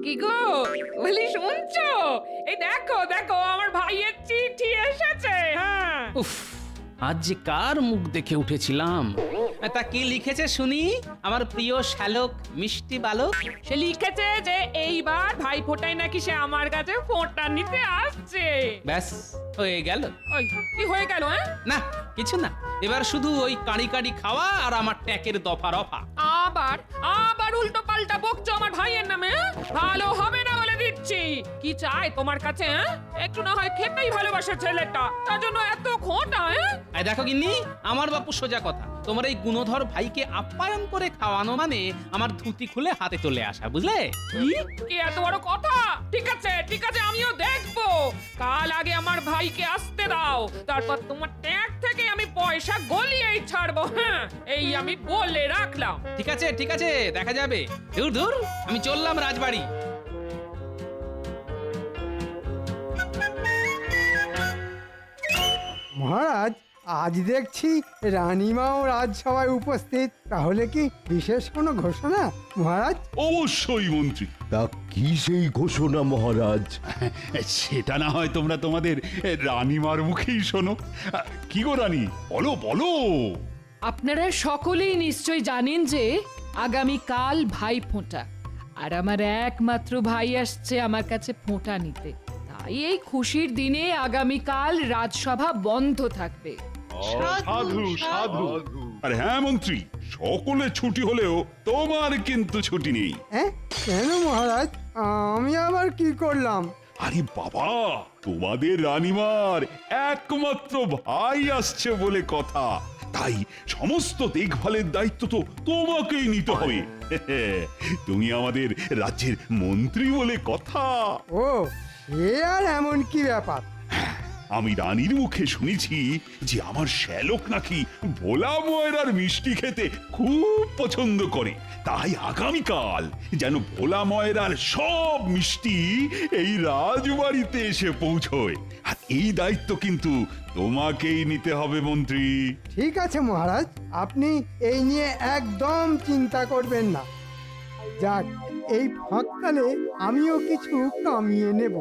কি গো, বলি শুনছো? এই দেখো দেখো, আমার ভাইয়ের চিঠি এসেছে। হ্যাঁ, উফ, আজ যে কার মুখ দেখে উঠেছিলাম। তা কি লিখেছে শুনি, আমার প্রিয় শ্যালক মিষ্টি বালক? সে লিখেছে যে এইবার ভাই ফোটায় নাকি সে আমার কাছে ফোঁটা নিতে আসছে। ব্যাস হয়ে গেল। ওই কি হয়ে গেল? হ্যাঁ, না কিছু না, এবার শুধু ওই কাঁড়ি কাঁড়ি খাওয়া আর আমার ট্যাকের দফা রফা। আবার আবার উল্টো পাল্টা বকছো আমার ভাইয়ের নামে। হ্যাঁ? ভালো হবে না বলে দিচ্ছি। কি চাই তোমার কাছে? হ্যাঁ, একটু না হয় খেতেই ভালোবাসে ছেলেটা, তার জন্য এত খোঁটা। হ্যাঁ, এই দেখো গিন্নি, আমার বাপু সোজা কথা, তোমার এই গুণধর ভাইকে আপ্যায়ন করে খাওয়ানো মানে আমার ধুতি খুলে হাতে চলে আসা, বুঝলে? কি এত বড় কথা? ঠিক আছে ঠিক আছে, আমিও দেখবো। কাল আগে আমার ভাইকে আসতে দাও, তারপর তোমার ট্যাগ থেকে আমি পয়সা গলিয়েই ছাড়বো। হ্যাঁ, এই আমি বলে রাখলাম। ঠিক আছে ঠিক আছে, দেখা যাবে। দূর দূর, আমি চললাম রাজবাড়ি। মহারাজ, আজ দেখছি রানীমাও রাজসভায় উপস্থিত, তাহলে কি বিশেষ কোনো ঘোষণা মহারাজ? অবশ্যই মন্ত্রী। তা কি সেই ঘোষণা মহারাজ? সেটা না হয় তোমরা তোমাদের রানীমার মুখেই শোনো। কি গো রানী, বলো বলো। আপনারা সকলেই নিশ্চয় জানেন যে আগামী কাল ভাই ফোঁটা, আর আমার একমাত্র ভাই আসছে আমার কাছে ফোঁটা নিতে। তাই এই খুশির দিনে আগামীকাল রাজসভা বন্ধ থাকবে। সাধু সাধু। আরে হ্যাঁ মন্ত্রী, সকলে ছুটি হলেও তোমার কিন্তু ছুটি নেই। হ্যাঁ, কেন মহারাজ? আমি আবার কি করলাম? আরে বাবা, তোমাদের রানীমার একমাত্র ভাই আসছে বলে কথা, তাই সমস্ত দেখভালের দায়িত্ব তো তোমাকেই নিতে হবে। তুমি আমাদের রাজ্যের মন্ত্রী বলে কথা। ও, সে আর এমন কি ব্যাপার? আমি রানীর মুখে শুনেছি যে আমার শ্যালক নাকি ভোলা ময়রার মিষ্টি খেতে খুব পছন্দ করে, তাই আগামীকাল যেন ভোলা ময়রার সব মিষ্টি এই রাজবাড়িতে এসে পৌঁছয়, আর এই দায়িত্ব কিন্তু তোমাকেই নিতে হবে মন্ত্রী। ঠিক আছে মহারাজ, আপনি এই নিয়ে একদম চিন্তা করবেন না। যাক, এই ফাঁককালে আমিও কিছু কামিয়ে নেব।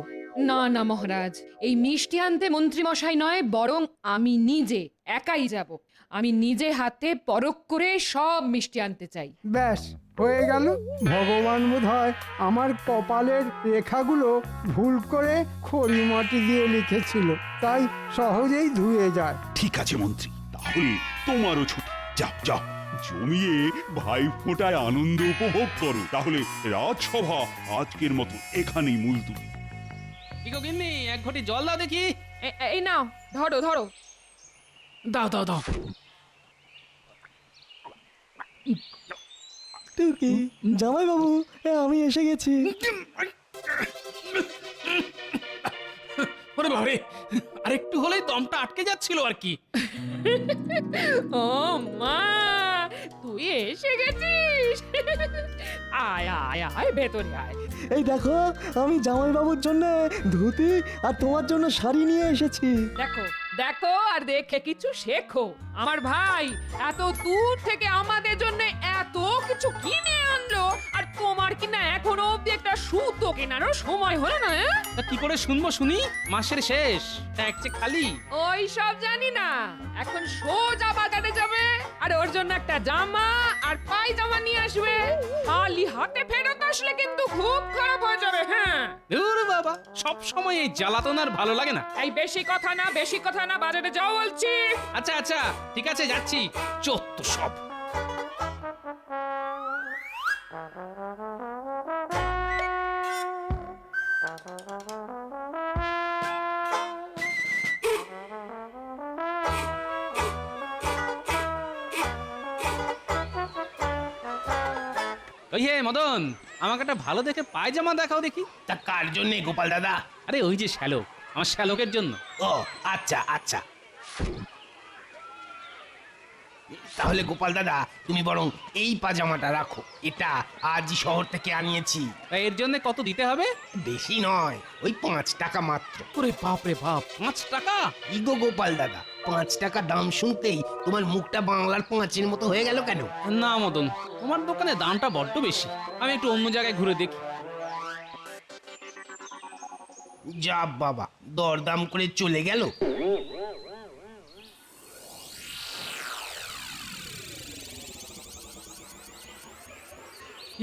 না না মহারাজ, এই মিষ্টি আনতে মন্ত্রী মশাই নয়, বরং আমি নিজে একাই যাব। আমি নিজে হাতে পরখ করে সব মিষ্টি আনতে চাই। ব্যাস হয়ে গেল। ভগবান বোধহয় আমার কপালের রেখাগুলো ভুল করে খড়ি মাটি দিয়ে লিখেছিল, তাই সহজেই ধুয়ে যায়। ঠিক আছে মন্ত্রী, তাহলে তোমারও ছুটি। যাও যাও, জমিয়ে ভাই ফোঁটায় আনন্দ উপভোগ করো। তাহলে রাজসভা আজকের মতো এখানেই মুলতুবি। কি গো গিন্নি, এক ঘটি জল দাও দেখি। এই নাও, ধরো ধরো। দাও দাও দাও। টুকি, জামাই বাবু, আমি এসে গেছি। ওরে বাবারে, আরেকটু হলেই দমটা আটকে যাচ্ছিল আর কি। ও মা, তুই এসে গেছিস? আয় আয় আয়, ভেতরে আয়। এই দেখো, আমি জামাই বাবুর জন্য ধুতি আর তোমার জন্য শাড়ি নিয়ে এসেছি। দেখো দেখো, আর দেখে কিছু শেখো। আমার ভাই এত দূর থেকে আমাদের জন্য এত কিছু কিনে আনলো, আর তোমার কিনা এখনো অব্দি একটা সুতো কেনারও সময় হলো না। তা কি করে শুনবো শুনি? মাসের শেষ, ট্যাগ যে খালি। ওই সব জানি না, এখন সোজা বাজারে যাবে আর ওর জন্য একটা জামা আর পায়জামা নিয়ে আসবে। খালি হাতে ফেরত আসলে কিন্তু খুব খারাপ হয়ে যাবে। হ্যাঁ, দূর বাবা, সব সময় এই জ্বালাতন আর ভালো লাগে না। এই বেশি কথা না, বেশি কথা না, বাজারে যাও বলছি। আচ্ছা আচ্ছা, ঠিক আছে যাচ্ছি। চত্ব সব। ওই হে মদন, আমাকে একটা ভালো দেখে পায়জামা দেখাও দেখি। তা কার জন্য গোপাল দাদা? আরে ওই যে শ্যালক, আমার শ্যালকের জন্য। ও আচ্ছা আচ্ছা, তাহলে গোপাল দাদা তুমি বরং এই পাজামাটা রাখো, এটা আজই শহর থেকে আনিয়েছি। তা এর জন্য কত দিতে হবে? বেশি নয়, ওই 5 টাকা মাত্র। ওরে বাপ রে বাপ, 5 টাকা? ইগো গোপাল দাদা, 5 টাকা দাম শুনতেই তোমার মুখটা বাংলার 5-এর মতো হয়ে গেল কেন? না মদন, তোমার দোকানে দামটা বড্ড বেশি, আমি একটু অন্য জায়গায় ঘুরে দেখি। যা বাবা, দরদাম করে চলে গেল।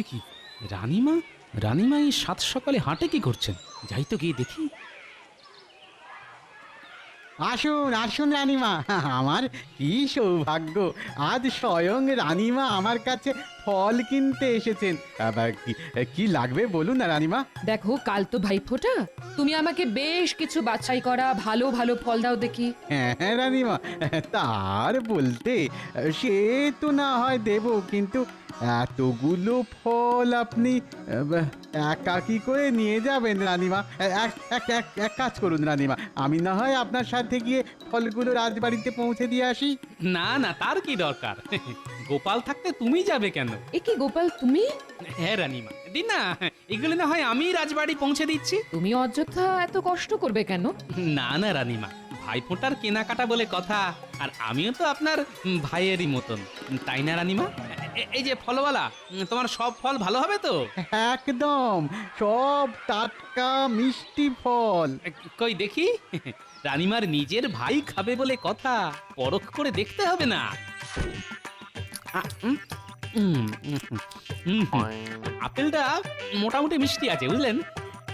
এ কি রানীমা? রানীমা এই সাত সকালে হাঁটে কি করছেন? যাই তো গিয়ে দেখি। আসুন আসুন রানীমা, আমার কি সৌভাগ্য, আজ স্বয়ং রানীমা আমার কাছে ফল কিনতে এসেছেন। আবার কি লাগবে বলুন না রানীমা। দেখো, কাল তো ভাইফোঁটা, তুমি আমাকে বেশ কিছু বাছাই করা ভালো ভালো ফল দাও দেখি। হ্যাঁ হ্যাঁ রানীমা, তার বলতে সে তো না হয় দেব, কিন্তু এতগুলো ফল আপনি একাকি করে নিয়ে যাবেন রানীমা। এক কাজ করুন রানীমা, আমি না হয় আপনার সাথে গিয়ে ফলগুলো রাজবাড়িতে পৌঁছে দিয়ে আসি। না না, তার কি দরকার? গোপাল থাকতে তুমি যাবে কেন? এ কি গোপাল, তুমি? হ্যাঁ রানীমা, দিন না, এগুলো না হয় আমি রাজবাড়ি পৌঁছে দিচ্ছি। তুমি অযথা এত কষ্ট করবে কেন? না না রানীমা, ভাইফোঁটার কেনাকাটা বলে কথা, আর আমিও তো আপনার ভাইয়েরই মতন, তাই না রানীমা? এই যে ফলওয়ালা, তোমার সব ফল ভালো হবে তো? একদম সব টাটকা মিষ্টি ফল। কই দেখি, রানীমার নিজের ভাই খাবে বলে কথা, পরখ করে দেখতে হবে না? আপেলটা মোটামুটি মিষ্টি আছে বুঝলেন।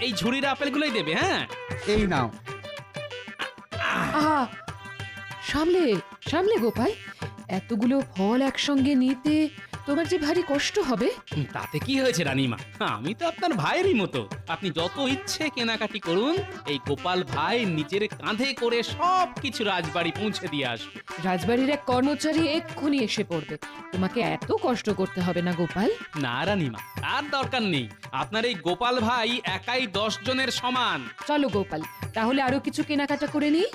এই ঝুড়ির আপেলগুলোই দেবে। হ্যাঁ, এই নাও। আহা, সামলে সামলে গোপাল, এতগুলো ফল একসঙ্গে নিতে তোমার যে ভারী কষ্ট হবে। তাতে কি হয়েছে রানীমা, আমি তো আপনার ভাইয়েরই মতো, আপনি যত ইচ্ছে কেনাকাটি করুন, এই গোপাল ভাই নিজের কাঁধে করে সব কিছু রাজবাড়ি পৌঁছে দিয়ে আসবে। রাজবাড়ির এক কর্মচারী এক্ষুনি এসে পড়বে, তোমাকে এত কষ্ট করতে হবে না গোপাল। না রানীমা, তার দরকার নেই, আপনার এই গোপাল ভাই একাই 10 জনের সমান। চলো গোপাল, তাহলে আরো কিছু কেনাকাটা করে নিই।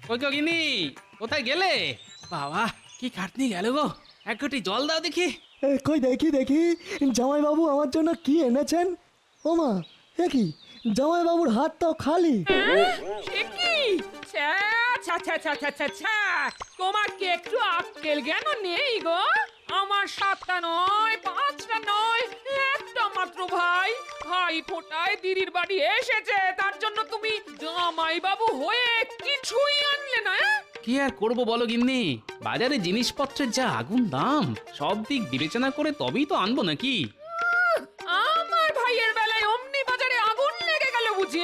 কই গো গিন্নি, কোথায় গেলে? বাবা, কি খাটনি গেল গো, এক ঘটি জল দাও দেখি। কই দেখি দেখি, জামাইবাবু আমার জন্য কি এনেছেন? ও মা, এ কি, জামাইবাবুর হাত তো খালি। সে কি? ছ্যা, ছ্যা, ছ্যা, ছ্যা, ছ্যা, ছ্যা, ছ্যা। তোমার কি একটু আক্কেল জ্ঞান নেই গো? আমার 7টা নয়, 5টা নয়, একটা মাত্র ভাই, ভাই ফোটায় দিদির বাড়ি এসেছে, তার জন্য তুমি জামাই বাবু হয়ে কিছুই আনলে না? কি আর করবো বলো গিন্নি, বাজারে জিনিসপত্রের যা আগুন দাম, সব দিক বিবেচনা করে তবেই তো আনবো নাকি। আমার ভাইয়ের বেলায় অমনি বাজারে আগুন লেগে গেল বুঝি?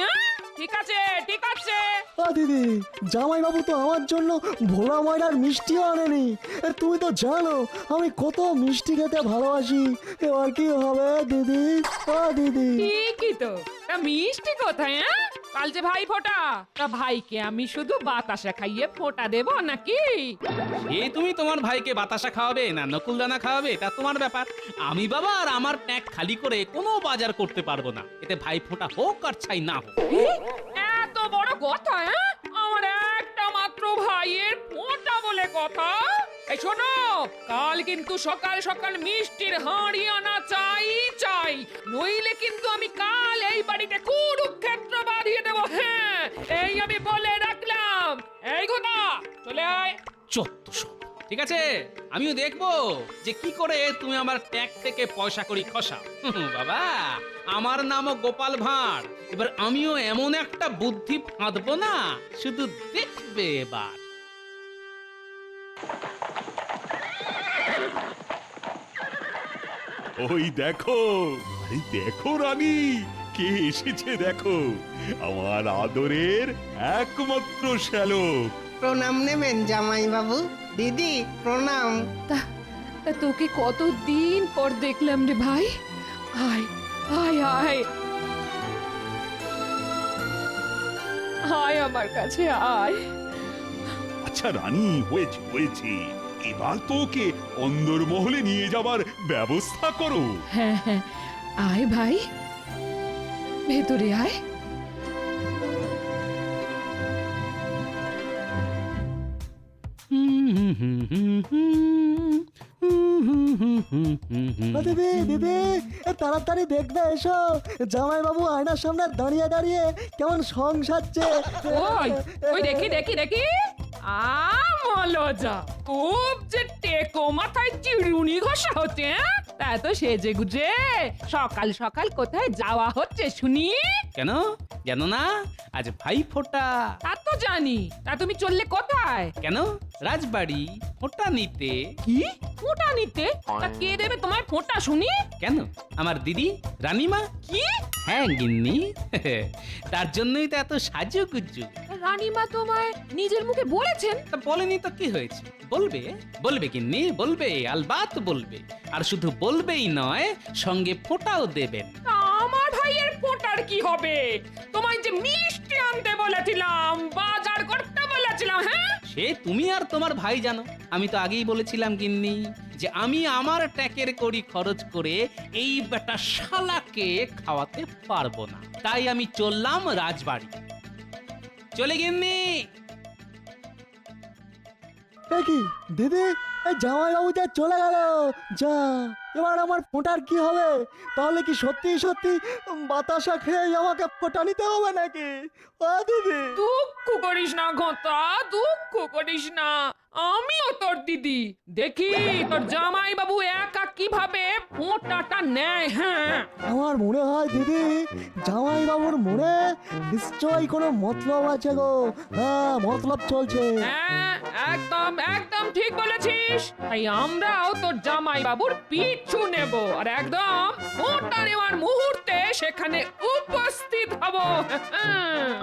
ঠিক আছে ঠিক আছে। দিদি, জামাইবাবু তো আমার জন্য ভোলা ময়দার মিষ্টিও আনেনি। তুমি তো জানো আমি কত মিষ্টি খেতে ভালোবাসি। এবার কি হবে দিদি? দিদি, ঠিকই তো, তা মিষ্টি কোথায়? কাল যে ভাই ফোটা, তা ভাইকে আমি শুধু বাতাসা খাইয়ে ফোটা দেব নাকি? এই তুমি তোমার ভাইকে বাতাসা খাওয়াবে না নকুলদানা খাওয়াবে, তা তোমার ব্যাপার। আমি বাবা আর আমার ট্যাঙ্ক খালি করে কোনো বাজার করতে পারবো না, এতে ভাই ফোঁটা হোক আর ছাই না হোক। এত বড় কথা? আমার একটা মাত্র ভাইয়ের ফোঁটা বলে কথা। এই শোনো, কাল কিন্তু সকাল সকাল মিষ্টির হাঁড়ি আনা চাই চাই, নইলে কিন্তু আমি কাল এই বাড়িতে কুরুক্ষেত্র বাঁধিয়ে দেবো। হ্যাঁ, এই আমি বলে রাখলাম। এই কথা, চলে আয়। চত্বশো। ঠিক আছে, আমিও দেখবো যে কি করে তুমি আমার ট্যাগ থেকে পয়সা করি খসা। বাবা, আমার নামও গোপাল ভাঁড়, এবার আমিও এমন একটা বুদ্ধি ফাঁদবো না, শুধু দেখবে এবার। ওই দেখো, আরে দেখো রানী, কে এসেছে দেখো, আমার আদরের একমাত্র শ্যালক। প্রণাম নেবেন জামাই বাবু। দিদি প্রণাম। তা তোকে কতদিন পর দেখলাম রে ভাই। আয় আয় আয় আয় আমার কাছে আয়। আচ্ছা রানী, হয়েছে হয়েছে, এবার তো ওকে অন্দরমহলে নিয়ে যাবার ব্যবস্থা করো। হ্যাঁ হ্যাঁ, আয় ভাই, ভেতরে আয়। দিদি দিদি, তাড়াতাড়ি দেখবে এসো, জামাইবাবু আয়নার সামনে দাঁড়িয়ে দাঁড়িয়ে কেমন সং সাজছে। ওই ওই দেখি দেখি দেখি, মলজা খুব যে টেকো মাথায় চিরুনি ঘষা হচ্ছে, হ্যাঁ? তা তো সেজে গুজে সকাল সকাল কোথায় যাওয়া হচ্ছে শুনি? কেন জানো না আজ ভাই ফোঁটা। তা তো জানি, তা তুমি চললে কোথায়? কেন রাজবাড়ি ফোঁটা নিতে। কি ফোঁটা নিতে? তা কে দেবে তোমায় ফোঁটা শুনি? কেন আমার দিদি রানীমা। কি হ্যাঁ গিন্নি, তার জন্যই তো এত সাজুগুজু। রানীমা তোমায় নিজের মুখে বলেছেন? তা বলেনি তো কি হয়েছে, বলবে বলবে গিন্নি, বলবে আলবাত বলবে। আর শুধু বলবেই নয়, সঙ্গে ফোঁটাও দেবেন। আমার ভাইয়ের ফোঁটার কি হবে? তোমায় যে মিষ্টি আনতে বলেছিলাম, বাজার করতে বলেছিলাম, হ্যাঁ? সে তুমি আর তোমার ভাই জানো। আমি তো আগেই বলেছিলাম গিন্নি যে আমি আমার ট্যাকের কড়ি খরচ করে এই বেটা শালাকে খাওয়াতে পারবো না, তাই আমি চললাম রাজবাড়ি। চলে গিন্নি। এ কি দিদি, এই জামাইবাবু যা চলে গেল, যা এবার আমার ফোঁটার কি হবে? তাহলে কি সত্যি সত্যি বাতাসা খেয়ে আমাকে ফোঁটা নিতে হবে নাকি? ও দিদি, দুঃখ করিস না ঘটা, দুঃখ করিস না, আমিও তোর দিদি। দেখি তোর জামাই বাবু একা কিভাবে ফোঁটাটা নেয়। হ্যাঁ, আমার মনে হয় দিদি, জামাইবাবুর মনে নিশ্চয়ই কোনো মতলব আছে গো। হ্যাঁ, মতলব চলছে। হ্যাঁ, একদম একদম ঠিক বলেছিস। তাই আমরাও তোর জামাই বাবুর পিছু নেব, আর একদম ফোঁটা নেওয়ার মুহূর্তে সেখানে উপস্থিত হব।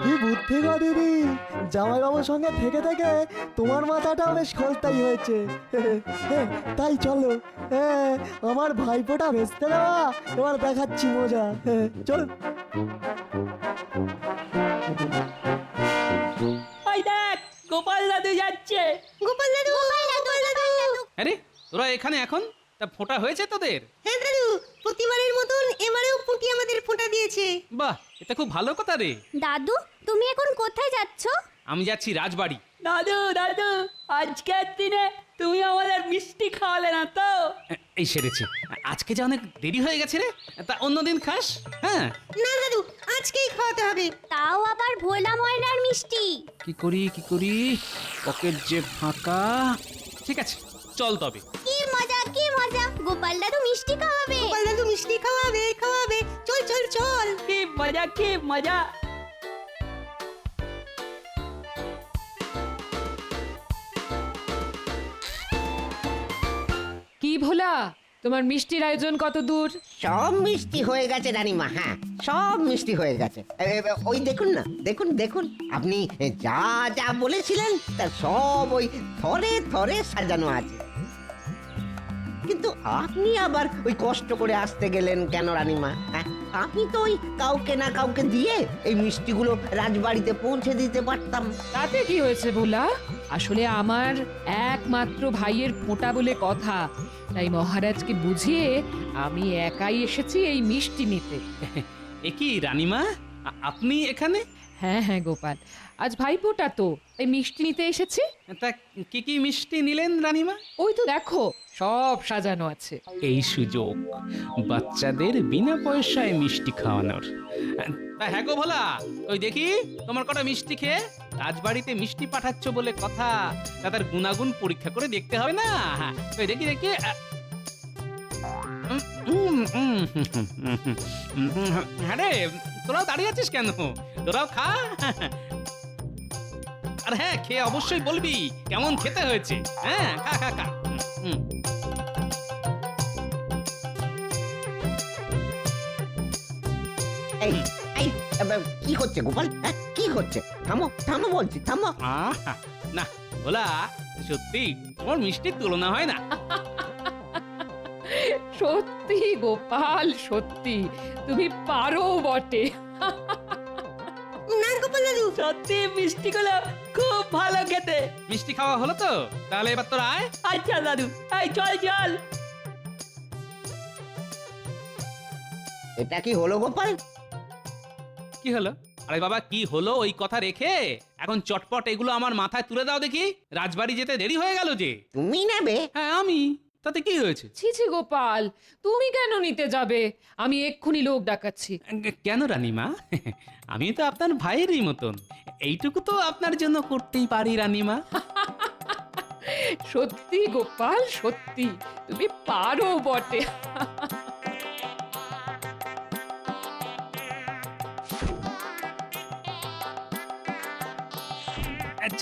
কি বুদ্ধি গো দিদি, জামাইবাবুর সঙ্গে থেকে থেকে তোমার মাথাটা বেশ খোলতাই হয়েছে। তাই চলো, আমার ভাইপোটা ভেস্তে দেওয়া এবার দেখাচ্ছি মজা। চল। ওই দেখ, গোপাল দাদু যাচ্ছে। গোপাল দাদু, গোপাল দাদু। আরে তোরা এখানে এখন? তা ফোঁটা হয়েছে তোদের? হ্যাঁ দাদু, প্রতিবারের মতন এবারেও পুঁটি আমাদের ফোঁটা দিয়েছে। বাহ, এটা খুব ভালো কথা রে। দাদু, তুমি এখন কোথায় যাচ্ছ? আমি যাচ্ছি রাজবাড়ি। দাদু দাদু, আজকের দিনে তুমি আমাদের মিষ্টি খাওয়ালে না তো? এই সেরেছে, আজকে যে অনেক দেরি হয়ে গেছে রে, তা অন্যদিন খাস। হ্যাঁ না দাদু, আজকেই খাওয়াতে হবে। তাও আবার ভোলা ময়নার মিষ্টি। কি করি পকেট যে ফাঁকা। ঠিক আছে চল তবে। কি মজা, কি মজা, গোপাল দাদু মিষ্টি খাওয়াবে। গোপাল দাদু মিষ্টি খাওয়াবে, খাওয়াবে। চল চল চল। কি মজা, কি মজা। কি ভোলা, তোমার মিষ্টির আয়োজন কত দূর? সব মিষ্টি হয়ে গেছে রানীমা। হ্যাঁ, সব মিষ্টি হয়ে গেছে। ওই দেখুন না, দেখুন দেখুন, আপনি যা যা বলেছিলেন তা সব ওই থরে থরে সাজানো আছে। কিন্তু আপনি আবার ওই কষ্ট করে আসতে গেলেন কেন রানীমা? হ্যাঁ, আমি তো ওই কাউকে না কাউকে দিয়ে এই মিষ্টিগুলো রাজবাড়িতে পৌঁছে দিতে পারতাম। তাতে কি হয়েছে ভোলা? আসলে আমার একমাত্র ভাইয়ের ফোঁটা বলে কথা, তাই মহারাজকে বুঝিয়ে আমি একাই এসেছি এই মিষ্টি নিতে। এ কি রানীমা, আপনি এখানে? হ্যাঁ হ্যাঁ গোপাল, আজ ভাইফোঁটা তো, এই মিষ্টি নিতে এসেছি। তা কি কি মিষ্টি নিলেন রানীমা? ওই তো দেখো, সব সাজানো আছে। এই সুযোগ বাচ্চাদের বিনা পয়সায় মিষ্টি খাওয়ানোর। তা হ্যাঁ গো ভোলা, ওই দেখি তোমার কটা মিষ্টি খেয়ে রাজবাড়িতে মিষ্টি পাঠাচ্ছ বলে কথা, তাদের গুণাগুণ পরীক্ষা করে দেখতে হবে না? ওই দেখি দেখি। হ্যাঁ রে, তোরাও দাঁড়িয়ে আছিস কেন? তোরাও খা। আর হ্যাঁ, খেয়ে অবশ্যই বলবি কেমন খেতে হয়েছে। হ্যাঁ, খা খা খা। এই এই কি হচ্ছে গোপাল? হ্যাঁ, কি হচ্ছে? থামো থামো বলছি, থামো। আহা, না ভোলা, সত্যি তোমার মিষ্টির তুলনা হয় না। সত্যি গোপাল, সত্যি তুমি পারো বটে। না গোপাল দাদু, সত্যি মিষ্টিগুলো খুব ভালো খেতে। মিষ্টি খাওয়া হলো তো? তাহলে এবার তোরা আয়। আচ্ছা দাদু, এই চল চল। এটা কি হলো গোপাল? কি হলো? আরে বাবা, কি হলো ওই কথা রেখে এখন চটপট এগুলো আমার মাথায় তুলে দাও দেখি। রাজবাড়ি যেতে দেরি হয়ে গেল যে। তুমি নেবে? হ্যাঁ আমি, তাতে কি হয়েছে? ছি ছি গোপাল, তুমি কেন নিতে যাবে? আমি এক্ষুনি লোক ডাকাচ্ছি। কেন রানীমা? আমি তো আপনার ভাইয়েরই মতন, এইটুকু তো আপনার জন্য করতেই পারি রানীমা। সত্যি গোপাল, সত্যি তুমি পারো বটে।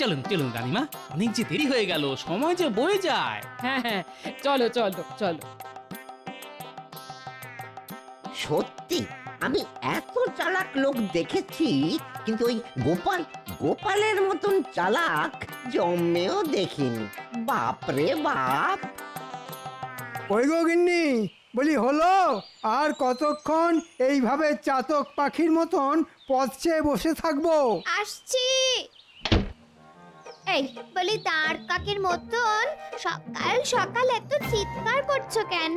চলুন চলুন রানীমা, অনেক যে দেরি হয়ে গেল, সময় যে বয়ে যায়। হ্যাঁ হ্যাঁ, চলো চলো চলো। সত্যি আমি এত চালাক লোক দেখেছি, কিন্তু ওই গোপালের মতন চালাক জন্মেও দেখিনি। বাপরে বাপ। ওই গো গিন্নি, বলি হলো আর কতক্ষণ এইভাবে চাতক পাখির মতন পথ চেয়ে বসে থাকবো? আসছি। এই বলি দাঁড় কাকের মতন সকাল সকাল এত চিৎকার করছো কেন?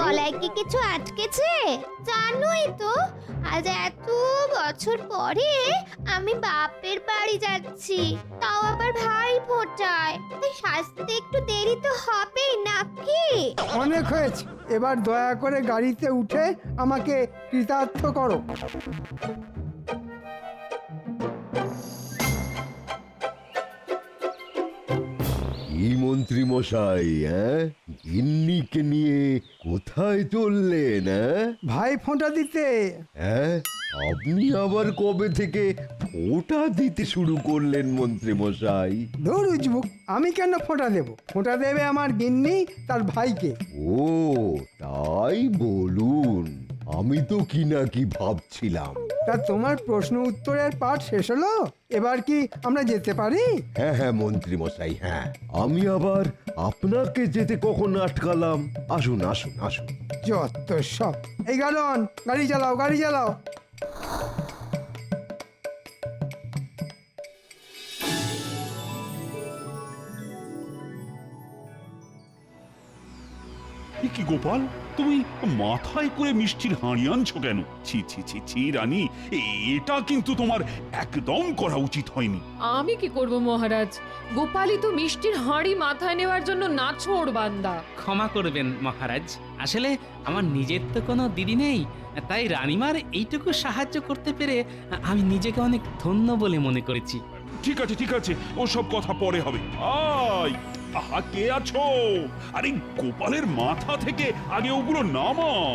গলায় কি কিছু আটকেছে? জানোই তো আজ এত বছর পরে আমি বাপের বাড়ি যাচ্ছি, তাও আবার ভাই ফোটায়। তাই সাজতে একটু দেরি তো হবেই নাকি? অনেক হয়েছে, এবার দয়া করে গাড়িতে উঠে আমাকে কৃতার্থ করো। এই মন্ত্রী মশাই, গিন্নিকে নিয়ে কোথায় চললেন? ভাই ফোঁটা দিতে। আপনি আবার কবে থেকে ফোঁটা দিতে শুরু করলেন মন্ত্রী মশাই? ধুর উজবুক, আমি কেন ফোঁটা দেব? ফোঁটা দেবে আমার গিন্নি তার ভাইকে। ও তাই বলুন, আমি তো কি না কি ভাবছিলাম। তা তোমার প্রশ্ন উত্তরের পাঠ শেষ হলো, এবার কি আমরা যেতে পারি? হ্যাঁ হ্যাঁ মন্ত্রী মশাই, হ্যাঁ। আমি আবার আপনাকে যেতে কখন আটকালাম? আসুন আসুন আসুন। যত সব। এই গাড়ন, গাড়ি চালাও গাড়ি চালাও। এ কি গোপাল, তুমি মাথায় করে মিষ্টির হাঁড়ি আনছো কেন? ছি ছি ছি ছি রানী, এটা কিন্তু তোমার একদম করা উচিত হয়নি। আমি কি করব মহারাজ, গোপালই তো মিষ্টির হাঁড়ি মাথায় নেওয়ার জন্য নাছোড় বান্দা। ক্ষমা করবেন মহারাজ, আসলে আমার নিজের তো কোনো দিদি নেই, তাই রানীমার এইটুকু সাহায্য করতে পেরে আমি নিজেকে অনেক ধন্য বলে মনে করেছি। ঠিক আছে ঠিক আছে, ওসব কথা পরে হবে। আহা, কে আছো? আরে গোপালের মাথা থেকে আগে ওগুলো নামাও।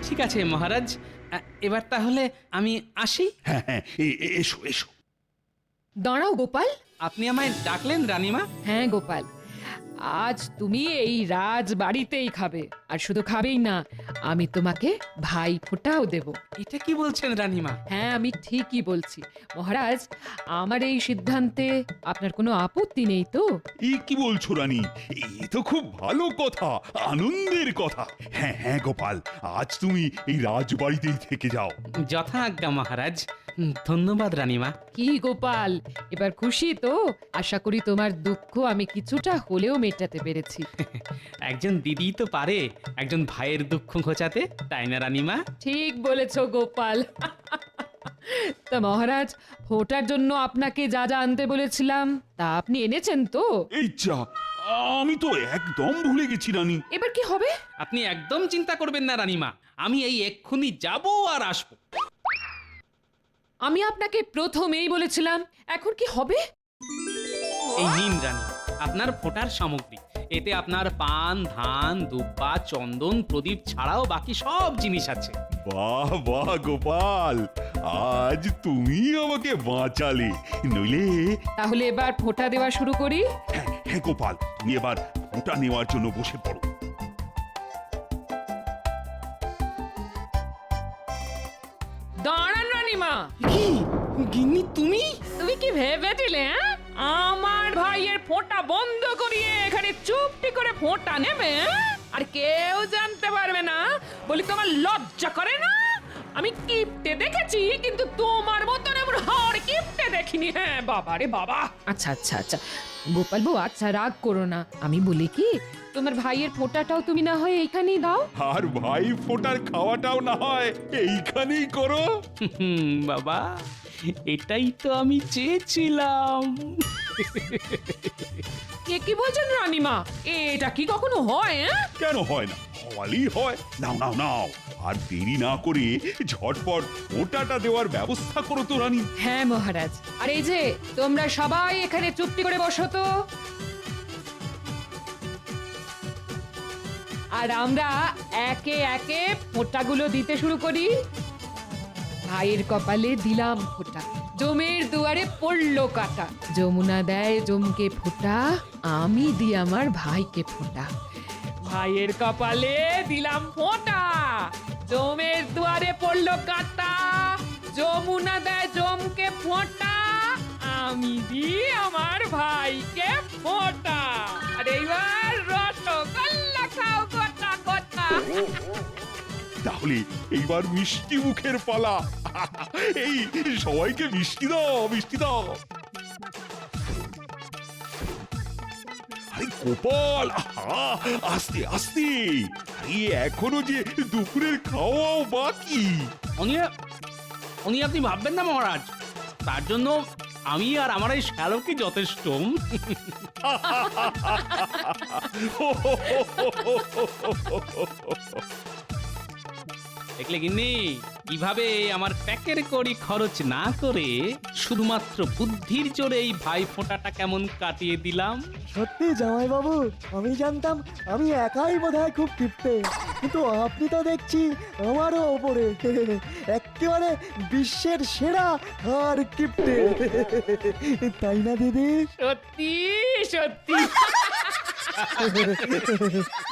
ঠিক আছে মহারাজ, এবার তাহলে আমি আসি। হ্যাঁ হ্যাঁ, এসো এসো। দাঁড়াও গোপাল। আপনি আমায় ডাকলেন রানীমা? হ্যাঁ গোপাল, আজ তুমি এই রাজ বাড়িতেই খাবে, আর শুধু খাবেই না, আমি তোমাকে ভাই ফোঁটাও দেব। এটা কি বলছেন রানীমা? হ্যাঁ আমি ঠিকই বলছি মহারাজ, আমার এই সিদ্ধান্তে আপনার কোনো আপত্তি নেই তো? কি বলছো রানী? এ তো খুব ভালো কথা, আনন্দের কথা। হ্যাঁ হ্যাঁ গোপাল, আজ তুমি এই রাজবাড়িতেই থেকে যাও। যথা আজ্ঞা মহারাজ। ধন্যবাদ রানীমা। কি গোপাল, এবার খুশি তো? আশা করি তোমার দুঃখ আমি কিছুটা হলেও মেটাতে পেরেছি। একজন দিদি তো পারে একজন ভাইয়ের দুঃখ ঘোচাতে, তাই না রানীমা? ঠিক বলেছো গোপাল। তা মহারাজ, ফোঁটার জন্য আপনাকে যা যা আনতে বলেছিলাম তা আপনি এনেছেন তো? এই যা, আমি তো একদম ভুলে গেছি রানী। এবার কি হবে? আপনি একদম চিন্তা করবেন না রানীমা, আমি এই এক্ষুনি যাব আর আসবো। আমি আপনাকে প্রথমেই বলেছিলাম, এখন কি হবে? এই নিন রানী, আপনার ফোঁটার সামগ্রী। এতে আপনার পান, ধান, দুব্বা, চন্দন, প্রদীপ ছাড়াও বাকি সব জিনিস আছে। বাহ বাহ গোপাল, আজ তুমি আমাকে বাঁচালে, নইলে। তাহলে এবার ফোঁটা দেওয়া শুরু করি। হ্যাঁ গোপাল, তুমি এবার ফোঁটা নেওয়ার জন্য বসে পড়ো। দাঁড়ান রানীমা। কি গিন্নি তুমি? তুমি কি ভেবেছিলে আমার ভাইয়ের ফোঁটা বন্ধ করিয়ে এখানে চুপটি করে ফোঁটা নেবে? আর কেউ জানতে পারবে না বলি তোমার লজ্জা করে না? আমি কিপটে দেখেছি, কিন্তু তোমার মতন এমন হাড় কিপটে দেখিনি। হ্যাঁ বাবা রে বাবা। আচ্ছা আচ্ছা আচ্ছা গোপাল বউ, আচ্ছা রাগ করো না, আমি বলি কি, তোমার ভাইয়ের ফোঁটাটাও তুমি না হয় এইখানেই দাও। আর ভাই ফোঁটার খাওয়াটাও না হয় এইখানেই করো। বাবা, এটাই তো আমি চেয়েছিলাম। এ কি বলছেন রানীমা? এটা কি কখনো হয়? কেন হয় না? হওয়ালেই হয়। নাও নাও নাও, আর দেরি না করে ঝটপট ওটাটা দেওয়ার ব্যবস্থা করো তো রানী। হ্যাঁ মহারাজ। আর এই যে তোমরা সবাই এখানে চুপটি করে বসো তো। আর আমরা একে একে ফোঁটাগুলো দিতে শুরু করি। ভাইয়ের কপালে দিলাম ফোঁটা, জমের দুয়ারে পড়লো কাটা। যমুনা দেয় জমকে ফোঁটা, আমি দিই আমার ভাইকে ফোঁটা। ভাইয়ের কপালে দিলাম ফোঁটা, জমের দুয়ারে পড়লো কাটা। যমুনা দেয় জমকে ফোঁটা, আমি দিই আমার ভাইকে ফোঁটা। আর এইবার রসগোল্লা খাও গোটা গোটা। তাহলে এইবার মিষ্টি মুখের পালা। এই সবাইকে মিষ্টি দাও, মিষ্টি দাও। আরে গোপাল, আহা, আস্তে আস্তে। আরে এখনো যে দুপুরের খাওয়াও বাকি। উনি আপনি ভাববেন না মহারাজ, তার জন্য আমি আর আমার এই শ্যালকই যথেষ্ট। দেখলে গিন্নি, কিভাবে আমার প্যাকের কড়ি খরচ না করে শুধুমাত্র বুদ্ধির জোরে এই ভাই ফোঁটাটা কেমন কাটিয়ে দিলাম। সত্যি জামাইবাবু, আমি জানতাম আমি একাই বোধহয় খুব কিপ্টে, কিন্তু আপনি তো দেখছি আমারও ওপরে। একেবারে বিশ্বের সেরা আর কিপ্টে, তাই না দিদি? সত্যি সত্যি।